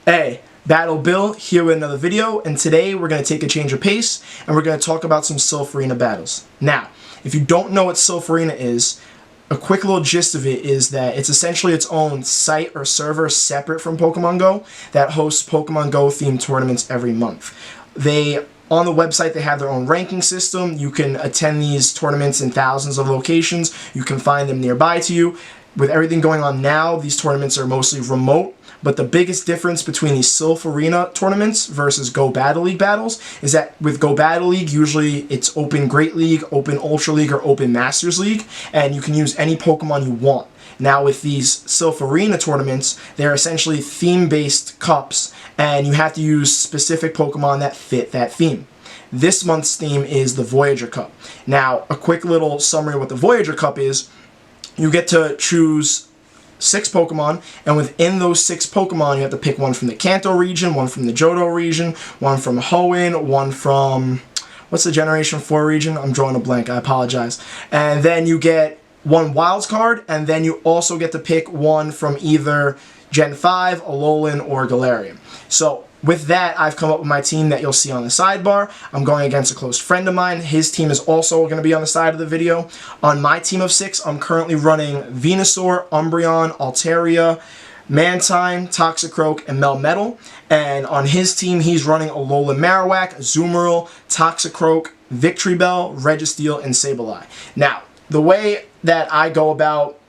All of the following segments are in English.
Hey, Battle Bill here with another video, and today we're going to take a change of pace and we're going to talk about some Silph Arena battles. Now, if you don't know what Silph Arena is, a quick little gist of it is that it's essentially its own site or server separate from Pokemon Go that hosts Pokemon Go themed tournaments every month. On the website, they have their own ranking system. You can attend these tournaments in thousands of locations. You can find them nearby to you. With everything going on now, these tournaments are mostly remote. But the biggest difference between these Silph Arena tournaments versus Go Battle League battles is that with Go Battle League, usually it's Open Great League, Open Ultra League, or Open Masters League, and you can use any Pokemon you want. Now with these Silph Arena tournaments, they're essentially theme-based cups, and you have to use specific Pokemon that fit that theme. This month's theme is the Voyager Cup. Now, a quick little summary of what the Voyager Cup is: you get to choose 6 Pokemon, and within those 6 Pokemon, you have to pick one from the Kanto region, one from the Johto region, one from Hoenn, one from, what's the Generation 4 region? I'm drawing a blank, I apologize. And then you get one Wilds card, and then you also get to pick one from either Gen 5, Alolan, or Galarian. So with that, I've come up with my team that you'll see on the sidebar. I'm going against a close friend of mine. His team is also going to be on the side of the video. On my team of 6, I'm currently running Venusaur, Umbreon, Altaria, Mantine, Toxicroak, and Melmetal. And on his team, he's running Alolan Marowak, Azumarill, Toxicroak, Victreebel, Registeel, and Sableye. Now, the way that I go about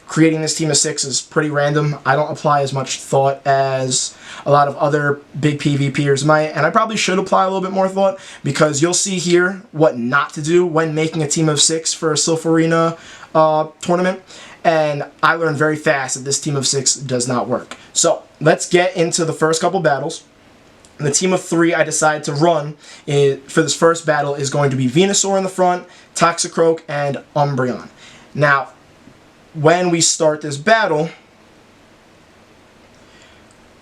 creating this team of 6 is pretty random. I don't apply as much thought as a lot of other big PvPers might, and I probably should apply a little bit more thought, because you'll see here what not to do when making a team of 6 for a Silph Arena tournament, and I learned very fast that this team of 6 does not work. So let's get into the first couple battles. The team of 3 I decided to run for this first battle is going to be Venusaur in the front, Toxicroak, and Umbreon. Now, when we start this battle,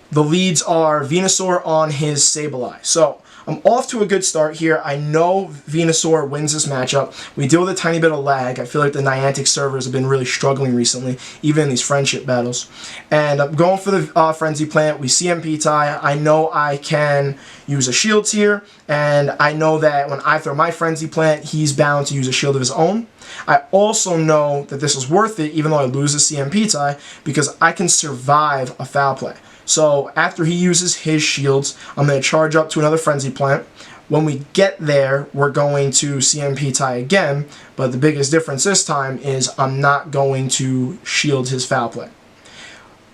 the leads are Venusaur on his Sableye. So I'm off to a good start here. I know Venusaur wins this matchup. We deal with a tiny bit of lag. I feel like the Niantic servers have been really struggling recently, even in these friendship battles. And I'm going for the Frenzy Plant. We CMP tie. I know I can use a Shield here, and I know that when I throw my Frenzy Plant, he's bound to use a Shield of his own. I also know that this is worth it, even though I lose the CMP tie, because I can survive a foul play. So after he uses his shields, I'm going to charge up to another Frenzy Plant. When we get there, we're going to CMP tie again, but the biggest difference this time is I'm not going to shield his foul play.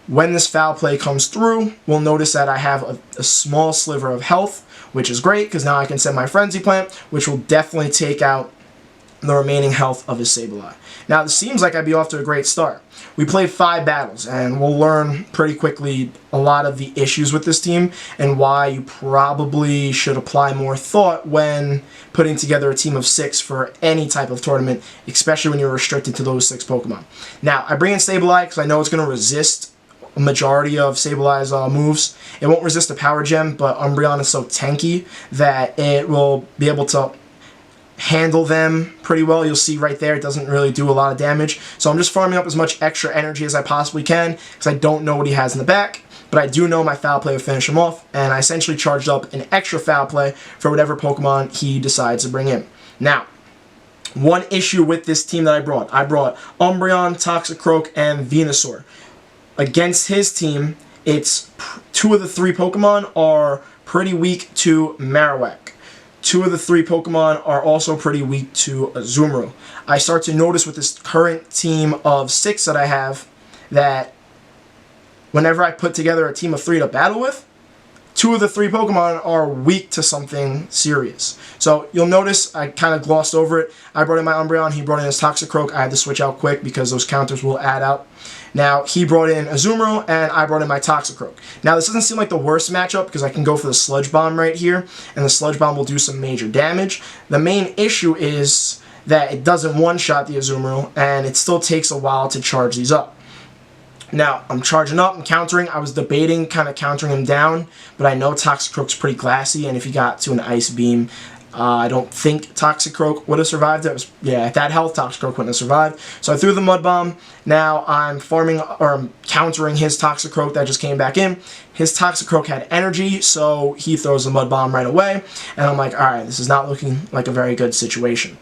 When this foul play comes through, we'll notice that I have a small sliver of health, which is great, because now I can send my Frenzy Plant, which will definitely take out the remaining health of his Sableye. Now, this seems like I'd be off to a great start. We played 5 battles, and we'll learn pretty quickly a lot of the issues with this team and why you probably should apply more thought when putting together a team of 6 for any type of tournament, especially when you're restricted to those 6 Pokemon. Now, I bring in Sableye because I know it's going to resist a majority of Sableye's moves. It won't resist a Power Gem, but Umbreon is so tanky that it will be able to handle them pretty well. You'll see right there, it doesn't really do a lot of damage. So I'm just farming up as much extra energy as I possibly can, because I don't know what he has in the back, but I do know my foul play will finish him off, and I essentially charged up an extra foul play for whatever Pokemon he decides to bring in. Now, one issue with this team that I brought Umbreon, Toxicroak, and Venusaur. Against his team, it's 2 of the 3 Pokemon are pretty weak to Marowak. 2 of the 3 Pokemon are also pretty weak to Azumarill. I start to notice with this current team of 6 that I have that whenever I put together a team of 3 to battle with, 2 of the 3 Pokemon are weak to something serious. So you'll notice I kind of glossed over it. I brought in my Umbreon, he brought in his Toxicroak. I had to switch out quick because those counters will add out. Now, he brought in Azumarill, and I brought in my Toxicroak. Now, this doesn't seem like the worst matchup, because I can go for the Sludge Bomb right here, and the Sludge Bomb will do some major damage. The main issue is that it doesn't one-shot the Azumarill, and it still takes a while to charge these up. Now, I'm charging up, I'm countering. I was debating kind of countering him down, but I know Toxicroak's pretty classy, and if he got to an Ice Beam, I don't think Toxicroak would have survived. At that health, Toxicroak wouldn't have survived. So I threw the Mud Bomb. Now I'm farming, or I'm countering his Toxicroak that just came back in. His Toxicroak had energy, so he throws the Mud Bomb right away. And I'm like, alright, this is not looking like a very good situation.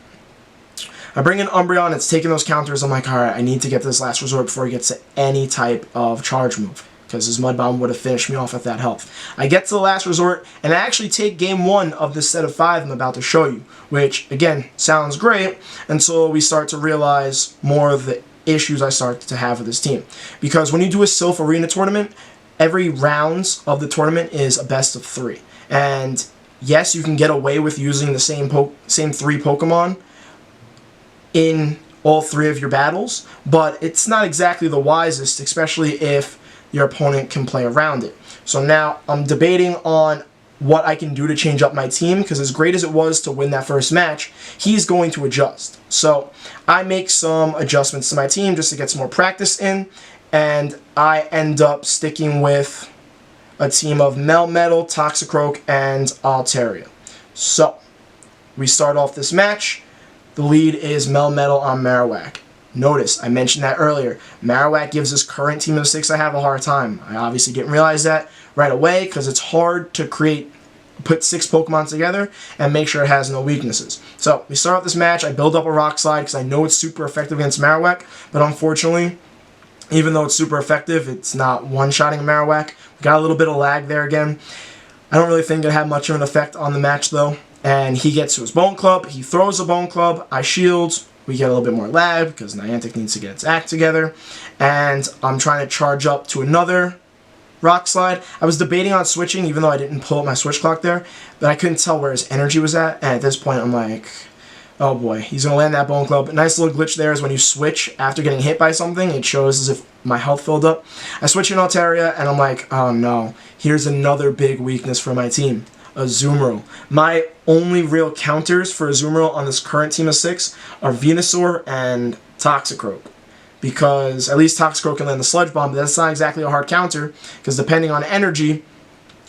I bring in Umbreon, it's taking those counters. I'm like, alright, I need to get to this last resort before he gets to any type of charge move, because his Mud Bomb would have finished me off at that health. I get to the last resort, and I actually take game 1 of this set of 5 I'm about to show you, which, again, sounds great, until we start to realize more of the issues I start to have with this team. Because when you do a Silph Arena tournament, every rounds of the tournament is a best of 3. And yes, you can get away with using the same 3 Pokemon in all 3 of your battles, but it's not exactly the wisest, especially if your opponent can play around it. So now I'm debating on what I can do to change up my team, because as great as it was to win that first match, he's going to adjust. So I make some adjustments to my team just to get some more practice in, and I end up sticking with a team of Melmetal, Toxicroak, and Altaria. So we start off this match. The lead is Melmetal on Marowak. Notice, I mentioned that earlier. Marowak gives this current team of 6 I have a hard time. I obviously didn't realize that right away, because it's hard to put 6 Pokemon together and make sure it has no weaknesses. So, we start off this match. I build up a Rock Slide because I know it's super effective against Marowak, but unfortunately, even though it's super effective, it's not one-shotting Marowak. We got a little bit of lag there again. I don't really think it had much of an effect on the match, though. And he gets to his Bone Club. He throws the Bone Club. I shield. We get a little bit more lag because Niantic needs to get its act together. And I'm trying to charge up to another Rock Slide. I was debating on switching, even though I didn't pull up my switch clock there. But I couldn't tell where his energy was at. And at this point, I'm like, oh boy, he's going to land that Bone Club. A nice little glitch there is when you switch after getting hit by something, it shows as if my health filled up. I switch in Altaria, and I'm like, oh no, here's another big weakness for my team. Azumarill. My only real counters for Azumarill on this current team of 6 are Venusaur and Toxicroak. Because at least Toxicroak can land the Sludge Bomb, but that's not exactly a hard counter, because depending on energy,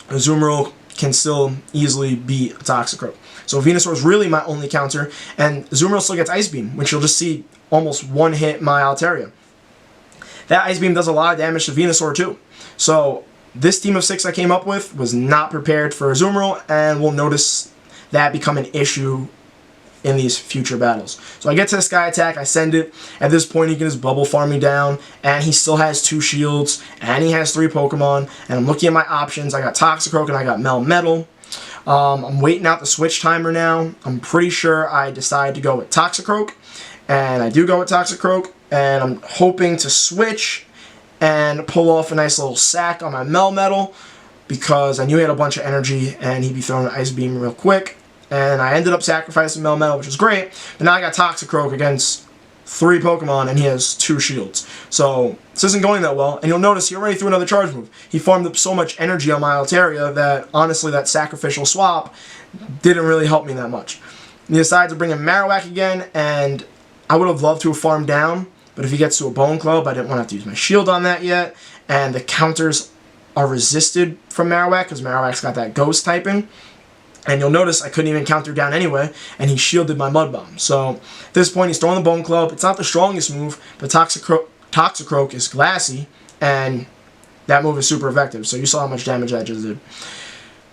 Azumarill can still easily beat Toxicroak. So Venusaur is really my only counter, and Azumarill still gets Ice Beam, which you'll just see almost one-hit my Altaria. That Ice Beam does a lot of damage to Venusaur too. So this team of 6 I came up with was not prepared for Azumarill, and we'll notice that become an issue in these future battles. So I get to the Sky Attack, I send it. At this point he can just bubble farm me down, and he still has 2 shields, and he has 3 Pokemon, and I'm looking at my options. I got Toxicroak and I got Melmetal. I'm waiting out the switch timer now. I'm pretty sure I decided to go with Toxicroak, and I do go with Toxicroak, and I'm hoping to switch and pull off a nice little sack on my Melmetal, because I knew he had a bunch of energy and he'd be throwing an Ice Beam real quick. And I ended up sacrificing Melmetal, which was great, but now I got Toxicroak against 3 Pokemon and he has 2 shields. So this isn't going that well, and you'll notice he already threw another charge move. He farmed up so much energy on my Altaria that honestly that sacrificial swap didn't really help me that much. He decides to bring in Marowak again, and I would have loved to have farmed down, but if he gets to a Bone Club, I didn't want to have to use my shield on that yet, and the counters are resisted from Marowak because Marowak's got that ghost typing. And you'll notice I couldn't even counter down anyway, and he shielded my Mud Bomb. So at this point, he's throwing the Bone Club. It's not the strongest move, but Toxicroak is glassy, and that move is super effective. So you saw how much damage that just did.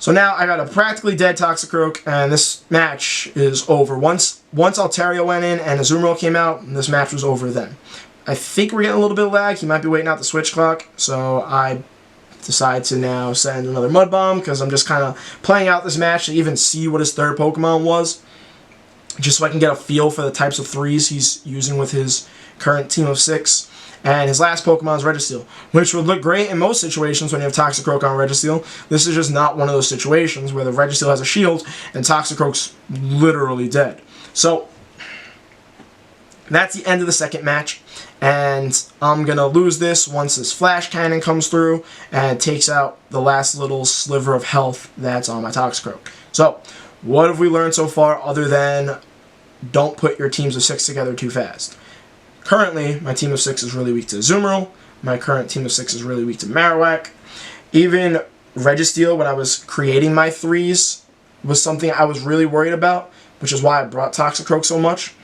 So now I got a practically dead Toxicroak, and this match is over. Once Altaria went in and Azumarill came out, this match was over then. I think we're getting a little bit of lag. He might be waiting out the switch clock, so I decide to now send another Mud Bomb because I'm just kind of playing out this match to even see what his third Pokemon was, just so I can get a feel for the types of 3s he's using with his current team of 6. And his last Pokemon is Registeel, which would look great in most situations when you have Toxicroak on Registeel. This is just not one of those situations where the Registeel has a shield and Toxicroak's literally dead. So that's the end of the second match, and I'm going to lose this once this Flash Cannon comes through and takes out the last little sliver of health that's on my Toxicroak. So, what have we learned so far other than don't put your teams of 6 together too fast? Currently, my team of 6 is really weak to Azumarill. My current team of 6 is really weak to Marowak. Even Registeel, when I was creating my 3s was something I was really worried about, which is why I brought Toxicroak so much.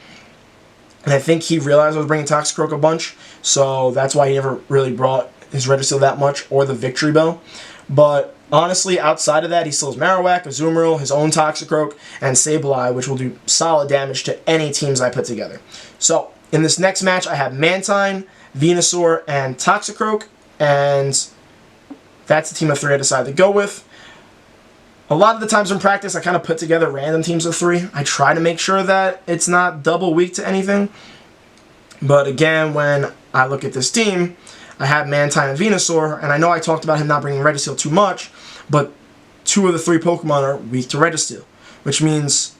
And I think he realized I was bringing Toxicroak a bunch, so that's why he never really brought his Registeel that much, or the Victory Bell. But honestly, outside of that, he still has Marowak, Azumarill, his own Toxicroak, and Sableye, which will do solid damage to any teams I put together. So, in this next match, I have Mantine, Venusaur, and Toxicroak, and that's the team of 3 I decided to go with. A lot of the times in practice, I kind of put together random teams of 3. I try to make sure that it's not double weak to anything. But again, when I look at this team, I have Mantine and Venusaur, and I know I talked about him not bringing Registeel too much, but 2 of the 3 Pokemon are weak to Registeel, which means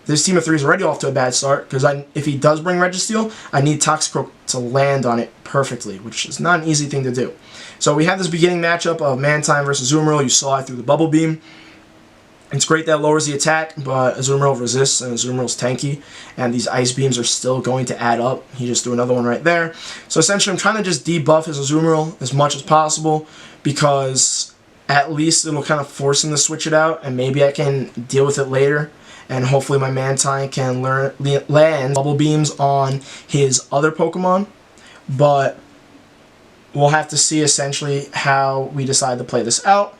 this team of 3 is already off to a bad start, because if he does bring Registeel, I need Toxicroak to land on it perfectly, which is not an easy thing to do. So we have this beginning matchup of Mantine versus Azumarill. You saw it through the Bubble Beam. It's great that it lowers the attack, but Azumarill resists, and Azumarill's tanky, and these Ice Beams are still going to add up. He just threw another one right there. So essentially, I'm trying to just debuff his Azumarill as much as possible, because at least it'll kind of force him to switch it out, and maybe I can deal with it later. And hopefully my Mantine can land Bubble Beams on his other Pokemon. But we'll have to see essentially how we decide to play this out.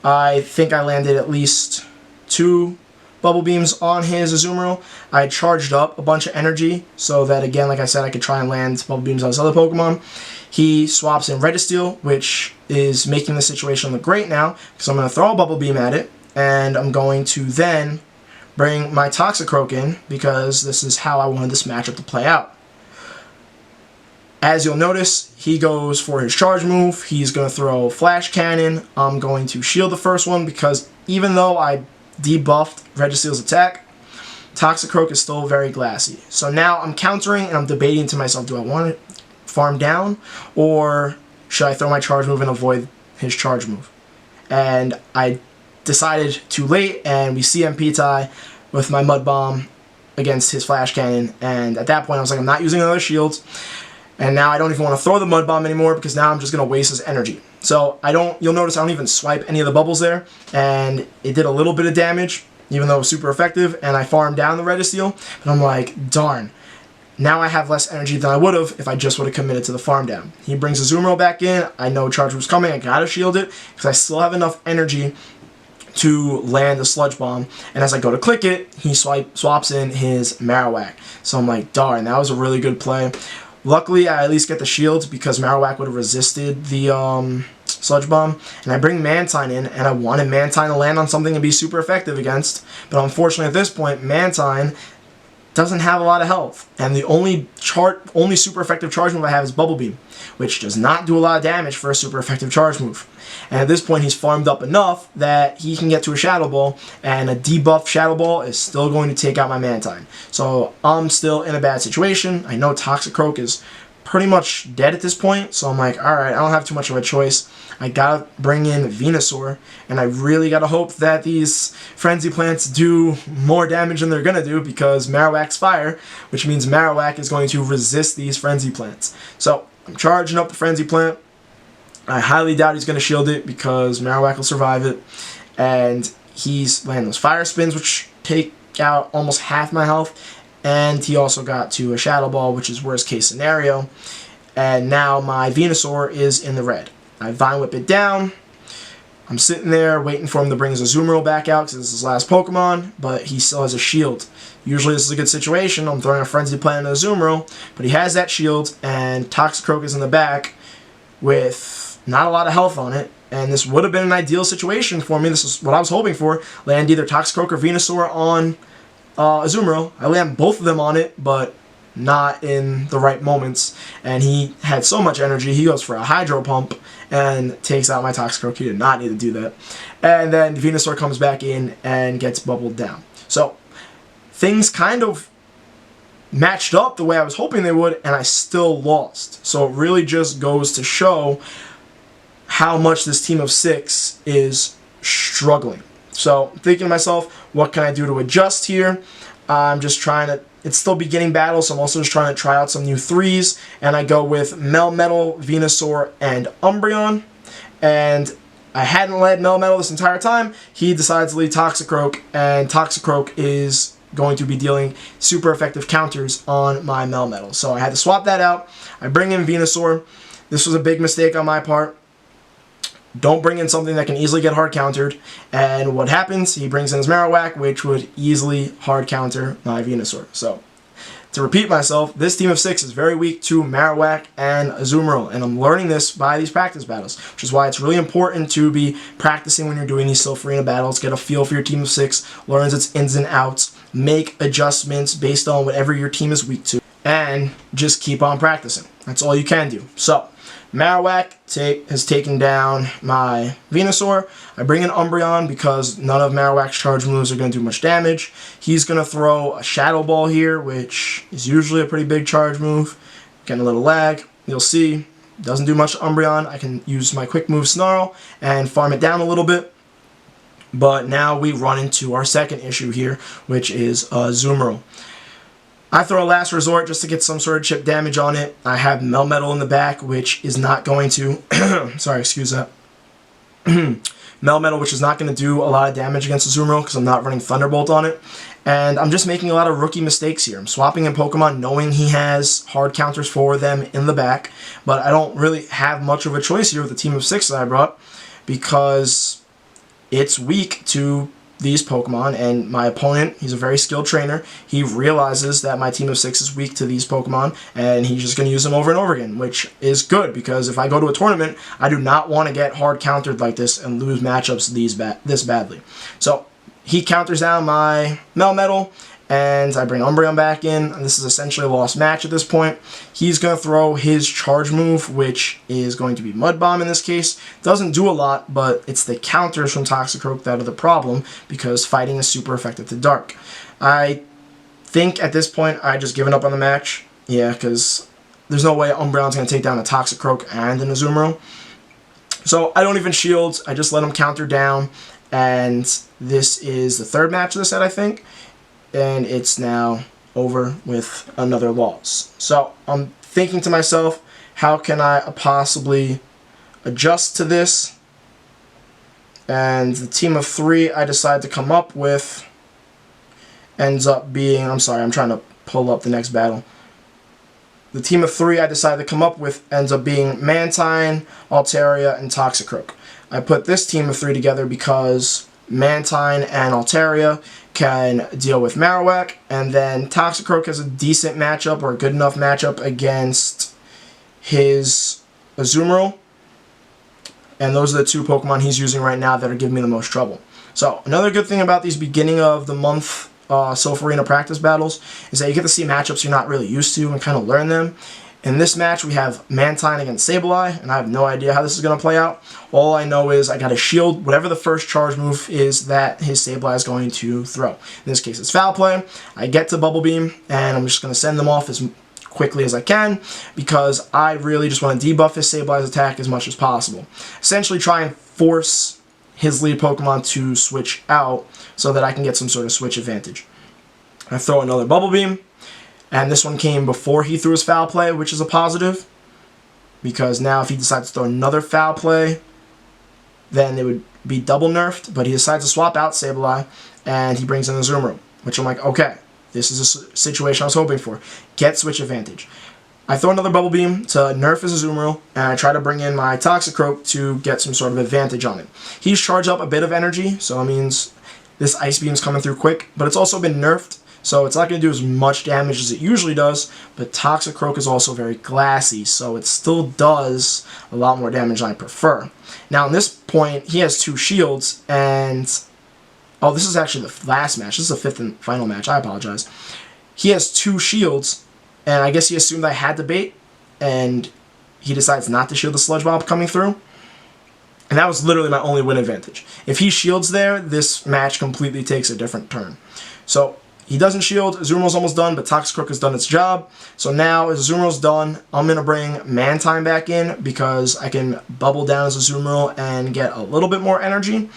I think I landed at least 2 Bubble Beams on his Azumarill. I charged up a bunch of energy so that, again, like I said, I could try and land Bubble Beams on his other Pokemon. He swaps in Registeel, which is making the situation look great now, because I'm going to throw a Bubble Beam at it, and I'm going to then bring my Toxicroak in, because this is how I wanted this matchup to play out. As you'll notice, he goes for his charge move. He's going to throw Flash Cannon. I'm going to shield the first one, because even though I debuffed Registeel's attack, Toxicroak is still very glassy. So now I'm countering, and I'm debating to myself, do I want to farm down, or should I throw my charge move and avoid his charge move? And I decided too late, and we CMP tie with my Mud Bomb against his Flash Cannon, and at that point I was like, I'm not using another shield, and now I don't even want to throw the Mud Bomb anymore, because now I'm just going to waste his energy. So you'll notice I don't even swipe any of the bubbles there, and it did a little bit of damage, even though it was super effective, and I farmed down the Registeel, but I'm like, darn. Now I have less energy than I would have if I just would have committed to the farm down. He brings Azumarill back in. I know charge was coming. I gotta shield it, because I still have enough energy to land the Sludge Bomb, and as I go to click it, he swaps in his Marowak. So I'm like, darn, that was a really good play. Luckily, I at least get the shield, because Marowak would have resisted the Sludge Bomb, and I bring Mantine in, and I wanted Mantine to land on something and be super effective against, but unfortunately at this point, Mantine doesn't have a lot of health, and the only super effective charge move I have is Bubble Beam, which does not do a lot of damage for a super effective charge move. And at this point, he's farmed up enough that he can get to a Shadow Ball, and a debuffed Shadow Ball is still going to take out my Mantine. So I'm still in a bad situation. I know Toxicroak is pretty much dead at this point, so I'm like, alright, I don't have too much of a choice. I gotta bring in Venusaur, and I really gotta hope that these Frenzy Plants do more damage than they're gonna do, because Marowak's fire, which means Marowak is going to resist these Frenzy Plants. So I'm charging up the Frenzy Plant. I highly doubt he's gonna shield it, because Marowak will survive it, and he's landing those Fire Spins, which take out almost half my health. And he also got to a Shadow Ball, which is worst case scenario. And now my Venusaur is in the red. I Vine Whip it down. I'm sitting there waiting for him to bring his Azumarill back out, because this is his last Pokemon, but he still has a shield. Usually this is a good situation. I'm throwing a Frenzy Plant on Azumarill, but he has that shield, and Toxicroak is in the back with not a lot of health on it. And this would have been an ideal situation for me. This is what I was hoping for. Land either Toxicroak or Venusaur on Azumarill. I land both of them on it, but not in the right moments. And he had so much energy, he goes for a Hydro Pump and takes out my Toxicroak. He did not need to do that. And then Venusaur comes back in and gets bubbled down. So things kind of matched up the way I was hoping they would, and I still lost. So it really just goes to show how much this team of 6 is struggling. So I'm thinking to myself, what can I do to adjust here? I'm just trying to, it's still beginning battle, so I'm also just trying to try out some new 3s, and I go with Melmetal, Venusaur, and Umbreon. And I hadn't led Melmetal this entire time. He decides to lead Toxicroak, and Toxicroak is going to be dealing super effective counters on my Melmetal. So I had to swap that out. I bring in Venusaur. This was a big mistake on my part. Don't bring in something that can easily get hard countered. And what happens? He brings in his Marowak, which would easily hard counter my Venusaur. So, to repeat myself, this team of 6 is very weak to Marowak and Azumarill, and I'm learning this by these practice battles, which is why it's really important to be practicing when you're doing these Silph Arena battles, get a feel for your team of 6, learns its ins and outs, make adjustments based on whatever your team is weak to, and just keep on practicing. That's all you can do. So, Marowak has taken down my Venusaur. I bring in Umbreon because none of Marowak's charge moves are going to do much damage. He's going to throw a Shadow Ball here, which is usually a pretty big charge move. Getting a little lag. You'll see, doesn't do much to Umbreon. I can use my quick move Snarl and farm it down a little bit. But now we run into our second issue here, which is Azumarill. I throw a Last Resort just to get some sort of chip damage on it. I have Melmetal in the back, which is not going to... sorry, excuse that. Melmetal, which is not going to do a lot of damage against Azumarill because I'm not running Thunderbolt on it. And I'm just making a lot of rookie mistakes here. I'm swapping in Pokemon knowing he has hard counters for them in the back. But I don't really have much of a choice here with the team of 6 that I brought because it's weak to these Pokemon, and my opponent, he's a very skilled trainer. He realizes that my team of 6 is weak to these Pokemon, and he's just going to use them over and over again, which is good, because if I go to a tournament, I do not want to get hard countered like this and lose matchups this badly. So, he counters down my Melmetal, and I bring Umbreon back in, and this is essentially a lost match at this point. He's going to throw his charge move, which is going to be Mud Bomb in this case. Doesn't do a lot, but it's the counters from Toxicroak that are the problem, because fighting is super effective to Dark. I think at this point I just given up on the match. Yeah, because there's no way Umbreon's going to take down a Toxicroak and an Azumarill. So I don't even shield, I just let him counter down, and this is the third match of the set, I think. And it's now over with another loss. So I'm thinking to myself, how can I possibly adjust to this? And the team of 3 I decided to come up with ends up being, I'm sorry, I'm trying to pull up the next battle. The team of 3 I decided to come up with ends up being Mantine, Altaria, and Toxicroak. I put this team of 3 together because Mantine and Altaria can deal with Marowak, and then Toxicroak has a decent matchup, or a good enough matchup, against his Azumarill, and those are the 2 Pokemon he's using right now that are giving me the most trouble. So, another good thing about these beginning of the month Silph Arena practice battles is that you get to see matchups you're not really used to and kind of learn them. In this match, we have Mantine against Sableye, and I have no idea how this is going to play out. All I know is I got to shield whatever the first charge move is that his Sableye is going to throw. In this case, it's Foul Play. I get to Bubble Beam, and I'm just going to send them off as quickly as I can, because I really just want to debuff his Sableye's attack as much as possible. Essentially try and force his lead Pokemon to switch out so that I can get some sort of switch advantage. I throw another Bubble Beam. And this one came before he threw his Foul Play, which is a positive. Because now if he decides to throw another Foul Play, then it would be double nerfed. But he decides to swap out Sableye, and he brings in the Azumarill. Which I'm like, okay, this is a situation I was hoping for. Get switch advantage. I throw another Bubble Beam to nerf his Azumarill, and I try to bring in my Toxicroak to get some sort of advantage on it. He's charged up a bit of energy, so it means this Ice Beam's coming through quick. But it's also been nerfed, so it's not going to do as much damage as it usually does, but Toxicroak is also very glassy, so it still does a lot more damage than I prefer. Now, at this point, he has 2 shields, and... oh, this is actually the last match. This is the 5th and final match. I apologize. He has 2 shields, and I guess he assumed I had to bait, and he decides not to shield the Sludge Bomb coming through. And that was literally my only win advantage. If he shields there, this match completely takes a different turn. So... he doesn't shield, Azumarill's almost done, but Toxicroak has done its job. So now, as Azumarill's done, I'm going to bring Mantine back in, because I can bubble down his Azumarill and get a little bit more energy.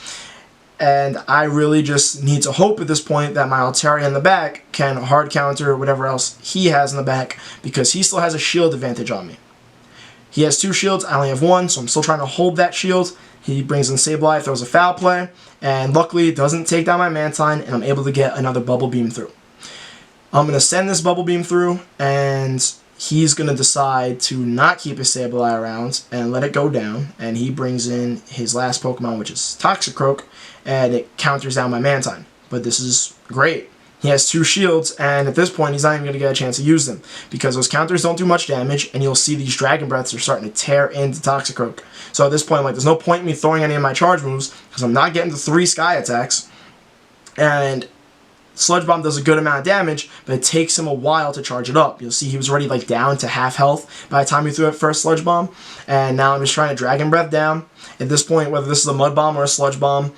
And I really just need to hope at this point that my Altaria in the back can hard counter whatever else he has in the back, because he still has a shield advantage on me. He has 2 shields, I only have 1, so I'm still trying to hold that shield. He brings in Sableye, throws a foul play, and luckily it doesn't take down my Mantine, and I'm able to get another Bubble Beam through. I'm going to send this Bubble Beam through, and he's going to decide to not keep his Sableye around and let it go down, and he brings in his last Pokemon, which is Toxicroak, and it counters down my Mantine. But this is great. He has 2 shields, and at this point, he's not even going to get a chance to use them, because those counters don't do much damage, and you'll see these Dragon Breaths are starting to tear into Toxicroak. So at this point, like, there's no point in me throwing any of my charge moves, because I'm not getting the 3 Sky attacks, and Sludge Bomb does a good amount of damage, but it takes him a while to charge it up. You'll see he was already, like, down to half health by the time he threw that first Sludge Bomb, and now I'm just trying to Dragon Breath down. At this point, whether this is a Mud Bomb or a Sludge Bomb,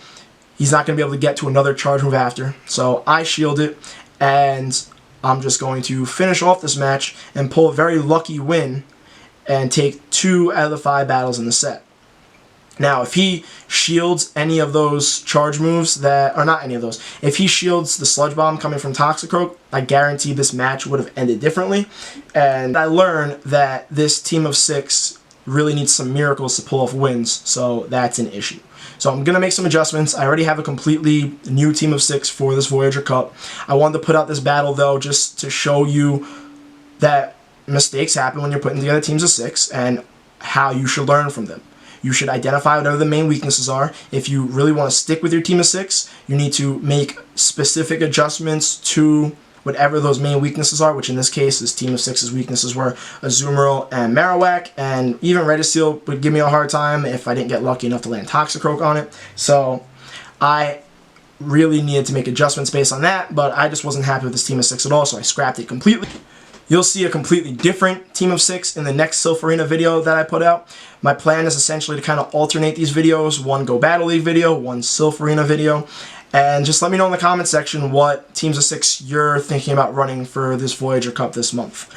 he's not going to be able to get to another charge move after. So I shield it, and I'm just going to finish off this match and pull a very lucky win and take 2 out of the 5 battles in the set. Now, if he shields any of those charge moves that, or not any of those, if he shields the Sludge Bomb coming from Toxicroak, I guarantee this match would have ended differently. And I learned that this team of 6 really needs some miracles to pull off wins, so that's an issue. So I'm going to make some adjustments. I already have a completely new team of 6 for this Voyager Cup. I wanted to put out this battle, though, just to show you that mistakes happen when you're putting together teams of 6 and how you should learn from them. You should identify whatever the main weaknesses are. If you really want to stick with your team of 6, you need to make specific adjustments to whatever those main weaknesses are, which in this case, this team of 6's weaknesses were Azumarill and Marowak, and even Registeel would give me a hard time if I didn't get lucky enough to land Toxicroak on it. So I really needed to make adjustments based on that, but I just wasn't happy with this team of 6 at all, so I scrapped it completely. You'll see a completely different team of 6 in the next Silph Arena video that I put out. My plan is essentially to kind of alternate these videos, one Go Battle League video, one Silph Arena video, and just let me know in the comment section what teams of 6 you're thinking about running for this Voyager Cup this month.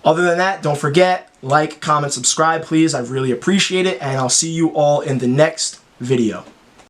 Other than that, don't forget, like, comment, subscribe, please. I really appreciate it, and I'll see you all in the next video.